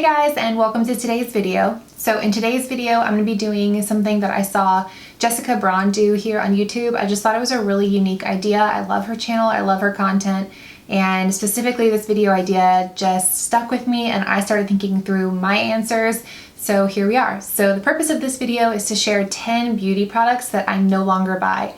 guys, and welcome to today's video. So in today's video, I'm going to be doing something that I saw Jessica Braun do here on YouTube. I just thought it was a really unique idea. I love her channel, I love her content, and specifically this video idea just stuck with me and I started thinking through my answers. So here we are. So the purpose of this video is to share 10 beauty products that I no longer buy.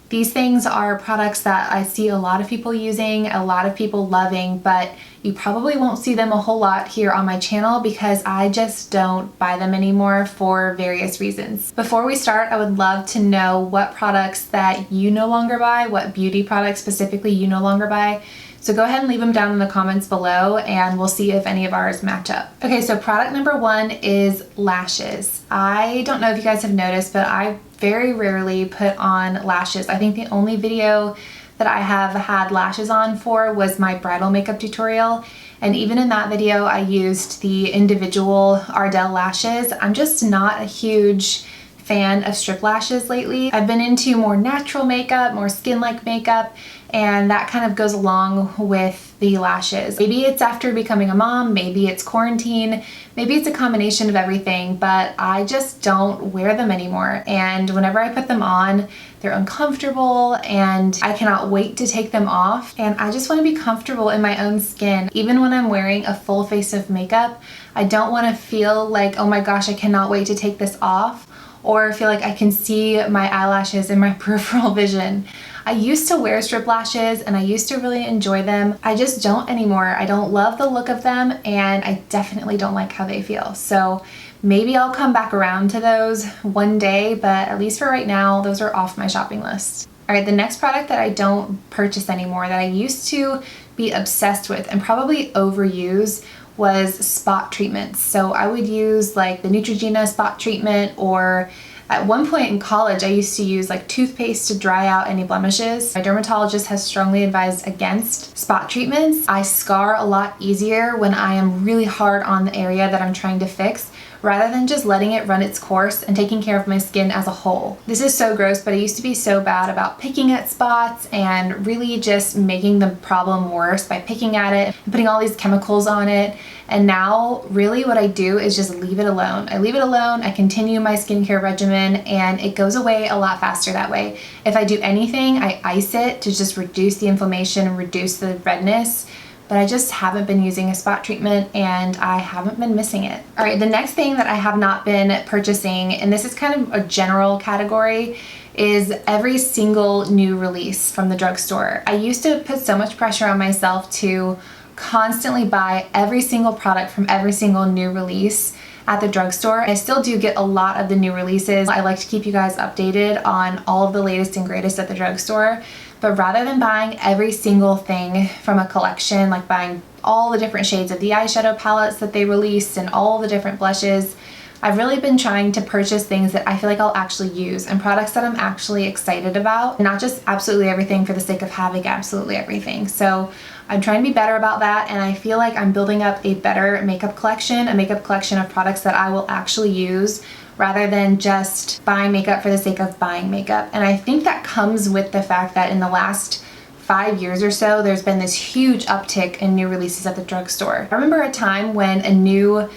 These things are products that I see a lot of people using, a lot of people loving, but you probably won't see them a whole lot here on my channel because I just don't buy them anymore for various reasons. Before we start, I would love to know what products that you no longer buy, what beauty products specifically you no longer buy. So go ahead and leave them down in the comments below and we'll see if any of ours match up. Okay, so product number one is lashes. I don't know if you guys have noticed, but I very rarely put on lashes. I think the only video that I have had lashes on for was my bridal makeup tutorial. And even in that video, I used the individual Ardell lashes. I'm just not a huge fan of strip lashes lately. I've been into more natural makeup, more skin-like makeup, and that kind of goes along with the lashes. Maybe it's after becoming a mom, maybe it's quarantine, maybe it's a combination of everything, but I just don't wear them anymore. And whenever I put them on, they're uncomfortable and I cannot wait to take them off. And I just want to be comfortable in my own skin. Even when I'm wearing a full face of makeup, I don't want to feel like, oh my gosh, I cannot wait to take this off, or feel like I can see my eyelashes in my peripheral vision. I used to wear strip lashes and I used to really enjoy them. I just don't anymore. I don't love the look of them and I definitely don't like how they feel. So maybe I'll come back around to those one day, but at least for right now, those are off my shopping list. All right, the next product that I don't purchase anymore that I used to be obsessed with and probably overuse was spot treatments. So I would use like the Neutrogena spot treatment, or at one point in college, I used to use like toothpaste to dry out any blemishes. My dermatologist has strongly advised against spot treatments. I scar a lot easier when I am really hard on the area that I'm trying to fix, rather than just letting it run its course and taking care of my skin as a whole. This is so gross, but I used to be so bad about picking at spots and really just making the problem worse by picking at it and putting all these chemicals on it. And now really what I do is just leave it alone. I leave it alone, I continue my skincare regimen, and it goes away a lot faster that way. If I do anything, I ice it to just reduce the inflammation and reduce the redness. But I just haven't been using a spot treatment and I haven't been missing it. All right, the next thing that I have not been purchasing, and this is kind of a general category, is every single new release from the drugstore. I used to put so much pressure on myself to constantly buy every single product from every single new release at the drugstore. I still do get a lot of the new releases. I like to keep you guys updated on all of the latest and greatest at the drugstore. But rather than buying every single thing from a collection, like buying all the different shades of the eyeshadow palettes that they released and all the different blushes, I've really been trying to purchase things that I feel like I'll actually use and products that I'm actually excited about, not just absolutely everything for the sake of having absolutely everything. So I'm trying to be better about that, and I feel like I'm building up a better makeup collection, a makeup collection of products that I will actually use, rather than just buying makeup for the sake of buying makeup. And I think that comes with the fact that in the last 5 years or so, there's been this huge uptick in new releases at the drugstore. I remember a time when a new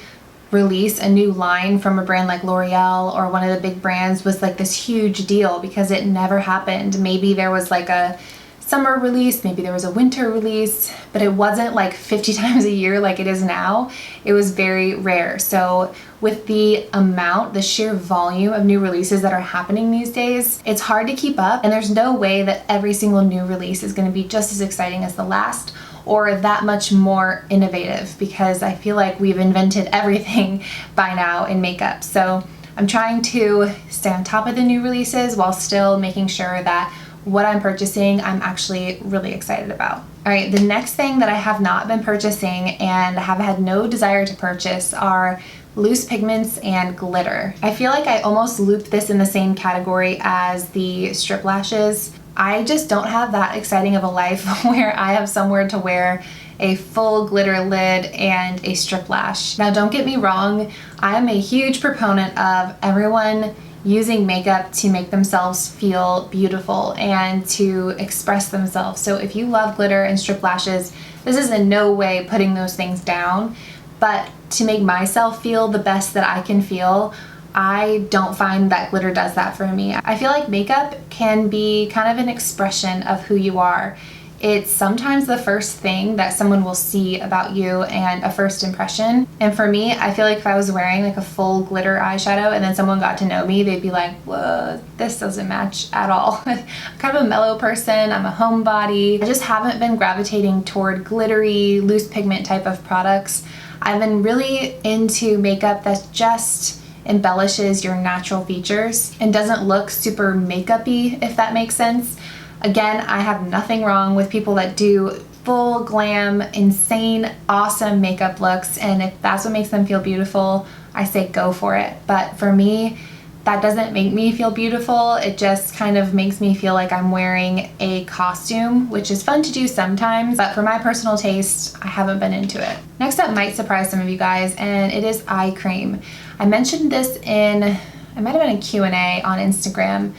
release, a new line from a brand like L'Oreal or one of the big brands was like this huge deal because it never happened. Maybe there was like a summer release, maybe there was a winter release, but it wasn't like 50 times a year like it is now. It was very rare. So with the amount, the sheer volume of new releases that are happening these days, it's hard to keep up, and there's no way that every single new release is going to be just as exciting as the last or that much more innovative, because I feel like we've invented everything by now in makeup. So I'm trying to stay on top of the new releases while still making sure that what I'm purchasing, I'm actually really excited about. All right, the next thing that I have not been purchasing and have had no desire to purchase are loose pigments and glitter. I feel like I almost looped this in the same category as the strip lashes. I just don't have that exciting of a life where I have somewhere to wear a full glitter lid and a strip lash. Now don't get me wrong, I'm a huge proponent of everyone using makeup to make themselves feel beautiful and to express themselves. So if you love glitter and strip lashes, this is in no way putting those things down, but to make myself feel the best that I can feel, I don't find that glitter does that for me. I feel like makeup can be kind of an expression of who you are. It's sometimes the first thing that someone will see about you and a first impression. And for me, I feel like if I was wearing like a full glitter eyeshadow and then someone got to know me, they'd be like, whoa, this doesn't match at all. I'm kind of a mellow person, I'm a homebody. I just haven't been gravitating toward glittery, loose pigment type of products. I've been really into makeup that just embellishes your natural features and doesn't look super makeup-y, if that makes sense. Again, I have nothing wrong with people that do full glam, insane, awesome makeup looks, and if that's what makes them feel beautiful, I say go for it. But for me, that doesn't make me feel beautiful. It just kind of makes me feel like I'm wearing a costume, which is fun to do sometimes, but for my personal taste, I haven't been into it. Next up might surprise some of you guys, and it is eye cream. I mentioned this in, it might have been a Q&A on Instagram,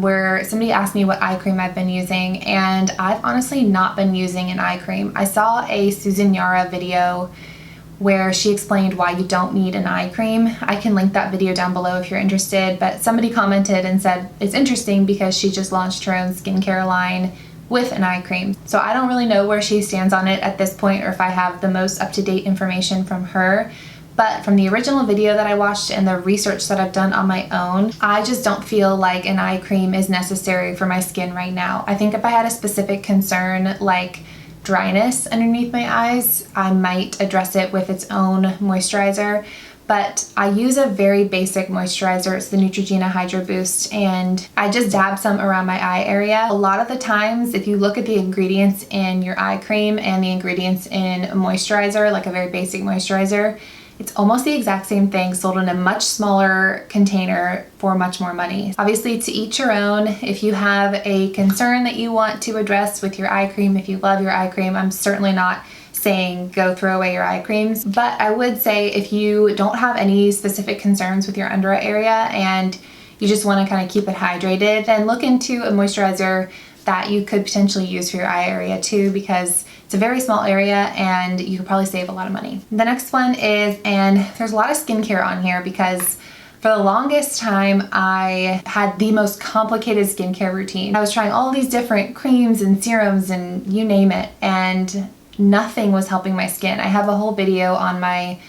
where somebody asked me what eye cream I've been using, and I've honestly not been using an eye cream. I saw a Susan Yara video where she explained why you don't need an eye cream. I can link that video down below if you're interested, but somebody commented and said it's interesting because she just launched her own skincare line with an eye cream. So I don't really know where she stands on it at this point, or if I have the most up-to-date information from her. But from the original video that I watched and the research that I've done on my own, I just don't feel like an eye cream is necessary for my skin right now. I think if I had a specific concern like dryness underneath my eyes, I might address it with its own moisturizer. But I use a very basic moisturizer. It's the Neutrogena Hydro Boost, and I just dab some around my eye area. A lot of the times, if you look at the ingredients in your eye cream and the ingredients in a moisturizer, like a very basic moisturizer, it's almost the exact same thing sold in a much smaller container for much more money. Obviously, to each your own. If you have a concern that you want to address with your eye cream, if you love your eye cream, I'm certainly not saying go throw away your eye creams. But I would say if you don't have any specific concerns with your under eye area and you just want to kind of keep it hydrated, then look into a moisturizer that you could potentially use for your eye area too, because it's a very small area and you could probably save a lot of money. The next one is, and there's a lot of skincare on here because for the longest time I had the most complicated skincare routine. I was trying all these different creams and serums and you name it, and nothing was helping my skin. I have a whole video on my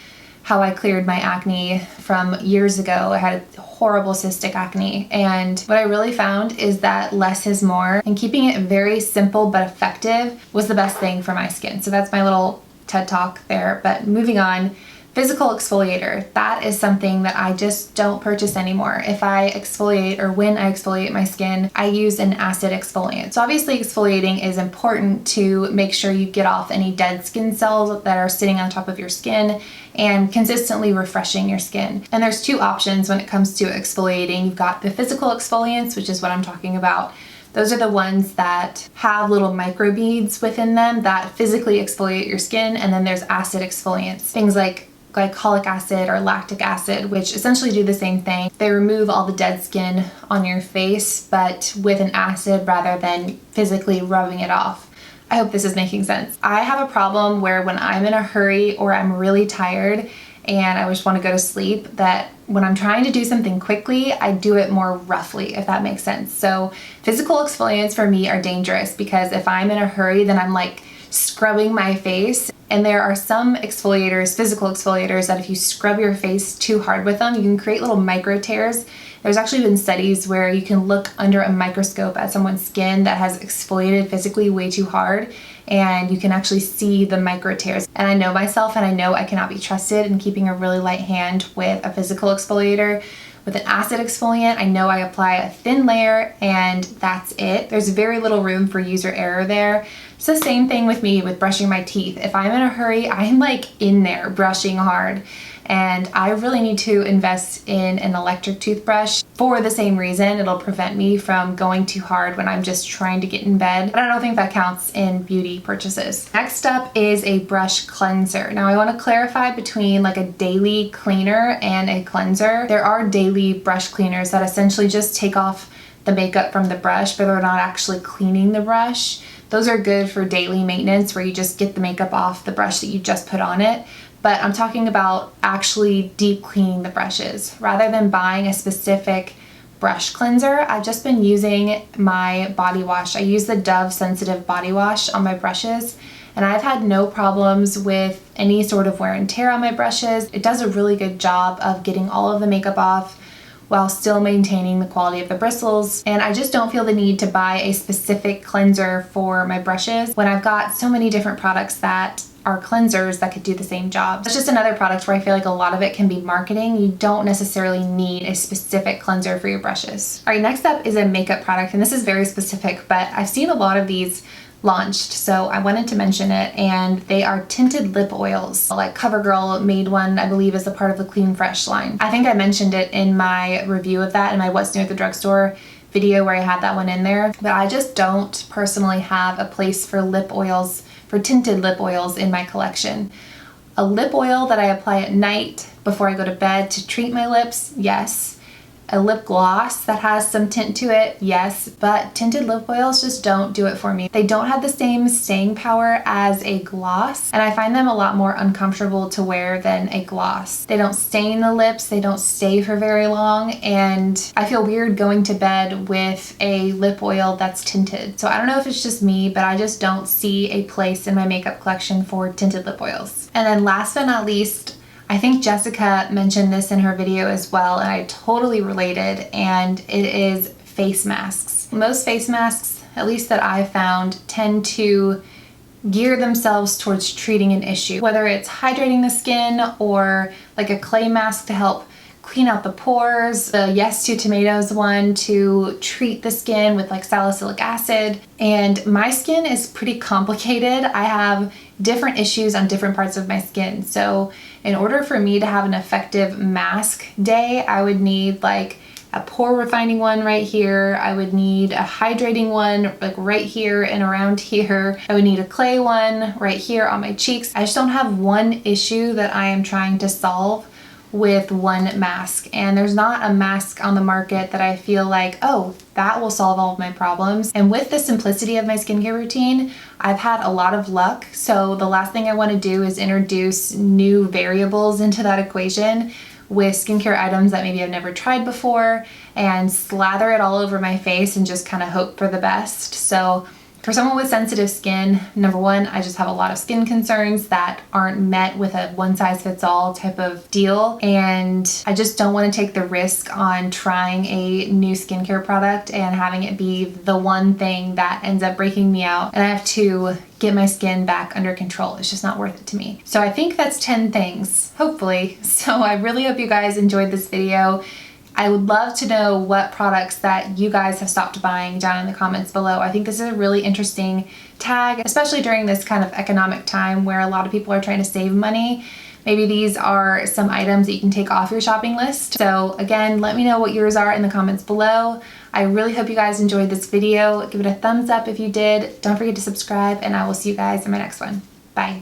how I cleared my acne from years ago. I had horrible cystic acne, and what I really found is that less is more, and keeping it very simple but effective was the best thing for my skin. So that's my little TED talk there. But moving on, physical exfoliator. That is something that I just don't purchase anymore. If I exfoliate, or when I exfoliate my skin, I use an acid exfoliant. So obviously exfoliating is important to make sure you get off any dead skin cells that are sitting on top of your skin and consistently refreshing your skin. And there's two options when it comes to exfoliating. You've got the physical exfoliants, which is what I'm talking about. Those are the ones that have little microbeads within them that physically exfoliate your skin. And then there's acid exfoliants, things like glycolic acid or lactic acid, which essentially do the same thing. They remove all the dead skin on your face, but with an acid rather than physically rubbing it off. I hope this is making sense. I have a problem where when I'm in a hurry or I'm really tired and I just want to go to sleep, that when I'm trying to do something quickly, I do it more roughly, if that makes sense. So physical exfoliants for me are dangerous because if I'm in a hurry, then I'm like scrubbing my face. And there are some exfoliators, physical exfoliators, that if you scrub your face too hard with them, you can create little micro tears. There's actually been studies where you can look under a microscope at someone's skin that has exfoliated physically way too hard, and you can actually see the micro tears. And I know myself, and I know I cannot be trusted in keeping a really light hand with a physical exfoliator. With an acid exfoliant, I know I apply a thin layer and that's it. There's very little room for user error there. It's the same thing with me with brushing my teeth. If I'm in a hurry, I'm like in there brushing hard. And I really need to invest in an electric toothbrush for the same reason. It'll prevent me from going too hard when I'm just trying to get in bed. But I don't think that counts in beauty purchases. Next up is a brush cleanser. Now I want to clarify between like a daily cleaner and a cleanser. There are daily brush cleaners that essentially just take off the makeup from the brush, but they're not actually cleaning the brush. Those are good for daily maintenance where you just get the makeup off the brush that you just put on it. but I'm talking about actually deep cleaning the brushes. Rather than buying a specific brush cleanser, I've just been using my body wash. I use the Dove Sensitive Body Wash on my brushes, and I've had no problems with any sort of wear and tear on my brushes. It does a really good job of getting all of the makeup off while still maintaining the quality of the bristles. And I just don't feel the need to buy a specific cleanser for my brushes when I've got so many different products that are cleansers that could do the same job. It's just another product where I feel like a lot of it can be marketing. You don't necessarily need a specific cleanser for your brushes. All right, next up is a makeup product, and this is very specific, but I've seen a lot of these launched, so I wanted to mention it, and they are tinted lip oils. Like CoverGirl made one, I believe, as a part of the Clean Fresh line. I think I mentioned it in my review of that in my What's New at the Drugstore video where I had that one in there, but I just don't personally have a place for lip oils, for tinted lip oils in my collection. A lip oil that I apply at night before I go to bed to treat my lips, yes. A lip gloss that has some tint to it, yes, but tinted lip oils just don't do it for me. They don't have the same staying power as a gloss, and I find them a lot more uncomfortable to wear than a gloss. They don't stain the lips, they don't stay for very long, and I feel weird going to bed with a lip oil that's tinted. So I don't know if it's just me, but I just don't see a place in my makeup collection for tinted lip oils. And then last but not least, I think Jessica mentioned this in her video as well, and I totally related, and it is face masks. Most face masks, at least that I've found, tend to gear themselves towards treating an issue, whether it's hydrating the skin or like a clay mask to help clean out the pores, the Yes to Tomatoes one to treat the skin with like salicylic acid. And my skin is pretty complicated. I have different issues on different parts of my skin. So in order for me to have an effective mask day, I would need like a pore refining one right here. I would need a hydrating one like right here and around here. I would need a clay one right here on my cheeks. I just don't have one issue that I am trying to solve with one mask, and there's not a mask on the market that I feel like, oh, that will solve all of my problems. And with the simplicity of my skincare routine, I've had a lot of luck. So the last thing I want to do is introduce new variables into that equation with skincare items that maybe I've never tried before and slather it all over my face and just kind of hope for the best. So for someone with sensitive skin, number one, I just have a lot of skin concerns that aren't met with a one-size-fits-all type of deal, and I just don't want to take the risk on trying a new skincare product and having it be the one thing that ends up breaking me out, and I have to get my skin back under control. It's just not worth it to me. So I think that's 10 things, hopefully. So I really hope you guys enjoyed this video. I would love to know what products that you guys have stopped buying down in the comments below. I think this is a really interesting tag, especially during this kind of economic time where a lot of people are trying to save money. Maybe these are some items that you can take off your shopping list. So again, let me know what yours are in the comments below. I really hope you guys enjoyed this video. Give it a thumbs up if you did. Don't forget to subscribe, and I will see you guys in my next one. Bye.